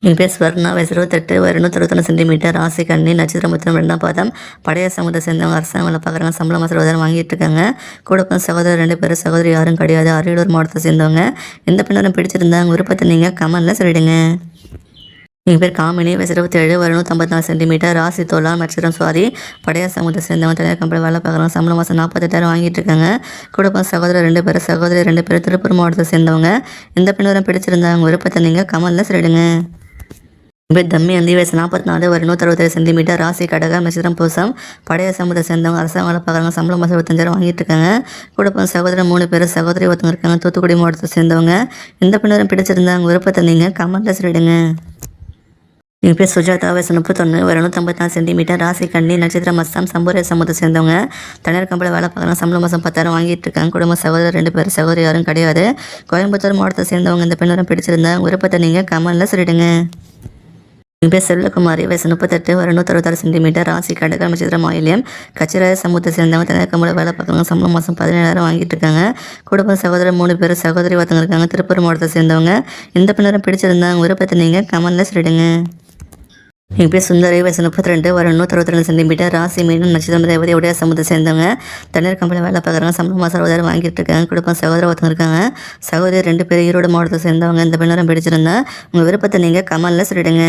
என் பேர் ஸ்வர்ணா, வயசு 28, ஒரு 161 சென்டிமீட்டர், ராசி கன்னி, நட்சத்திரம் உத்திரம், 2ஆம் பாதம், பழைய சமூகத்தை சேர்ந்தவங்க, அரசாங்க வேலை பார்க்குறாங்க, சம்பளம் மாதம் 20,000 வாங்கிட்டு இருக்காங்க. கூட பிறந்த சகோதரர் 2 பேர், சகோதரி யாரும் கிடையாது. அரியலூர் மாவட்டத்தை சேர்ந்தவங்க. எந்த பெண்ணரும் பிடிச்சிருந்தா உங்கள் விருப்பத்தை நீங்கள் கமெண்ட்ல சொல்லிடுங்க. எங்கள் பேர் காமினி, வயசு 27, ஒரு 154 சென்டிமீட்டர், ராசி துலாம், நட்சத்திரம் சுவாதி, பழைய சமூகத்தை சேர்ந்தவங்க, தனியார் கம்பெனி வேலை பார்க்குறாங்க, சம்பளம் மாதம் 48,000 வாங்கிட்டு இருக்காங்க. கூட பிறந்த சகோதரர் 2 பேர், சகோதரி 2 பேர், திருப்பூர் மாவட்டத்தை சேர்ந்தவங்க. எந்த பெண்ணரும் பிடிச்சிருந்தா உங்கள் விருப்பத்தை நீங்கள் கமெண்ட்ல சொல்லிடுங்க. பேர் தம்மி அந்தி, வயசு 44, ஒரு 167 சென்டிமீட்டர், ராசி கடகம், நட்சத்திரம் பூசம், பழைய சமூகத்தை சேர்ந்தவங்க, அரசாங்க வேலை பார்க்குறாங்க, சம்பளம் மாதம் 25,000 வாங்கிட்டு இருக்காங்க. கூட பிறந்த சகோதரர் 3 பேர், சகோதரி ஒருத்தவங்க இருக்காங்க, தூத்துக்குடி மாவட்டத்தை சேர்ந்தவங்க. எந்த பெண்ணரும் பிடிச்சிருந்தா உங்கள் விருப்பத்தை நீங்கள் கமெண்ட்ல சொல்லிடுங்க. எங்கள் பேர் சுஜாதா, வயசு 31, ஒரு 154 சென்டிமீட்டர், ராசி கன்னி, நட்சத்திரம் அஸ்ஸாம், சம்பூரிய சமூகத்தை சேர்ந்தவங்க. தனியார் கம்பெனியில் வேலை பார்க்குறாங்க, சம்பளம் மாதம் 10,000 வாங்கிட்டு இருக்காங்க. குடும்ப சகோதரர் 2 பேர், சகோதரி யாரும் கிடையாது. கோயம்புத்தூர் மாவட்டத்தை சேர்ந்தவங்க. இந்த பெண்ணரும் பிடிச்சிருந்தா விருப்பத்தை நீங்கள் கமெண்ட்ல சொல்லிடுங்க. என் பேர் செல்வகுமாரி, வயசு 38, ஒரு 166 சென்டிமீட்டர், ராசி கடகம், நட்சத்திரம் ஆயில்யம், கச்சிராய சமூகத்தை சேர்ந்தவங்க. தனியார் கம்பெனியில் வேலை பார்க்குறாங்க, சம்பளம் மாதம் 17,000 வாங்கிட்டு இருக்காங்க. குடும்ப சகோதரர் 3 பேர், சகோதரி ஒருத்தவங்க இருக்காங்க, திருப்பூர் மாவட்டத்தை சேர்ந்தவங்க. இந்த பெண்ணரும் பிடிச்சிருந்தா விருப்பத்தை நீங்கள் கமெண்ட்ல சொல்லிடுங்க. எங்கள் பேர் சுந்தரி, வயசு 32, ஒரு 162 சென்டிமீட்டர், ராசி மீனம், நட்சத்திரம் ரேவதி, உடைய சமூகத்தை சேர்ந்தவங்க. தனியார் கம்பெனியில் வேலை பார்க்குறாங்க, சம்பளம் மாதம் 60,000 வாங்கிட்டு இருக்காங்க. குடும்பம் சகோதரர் ஒருத்தவங்க இருக்காங்க, சகோதரி 2 பேர், ஈரோடு மாவட்டத்தை சேர்ந்தவங்க. இந்த பெண்ணரும் பிடிச்சிருந்தா உங்கள் விருப்பத்தை நீங்கள் கமெண்ட்ல சொல்லிடுங்க.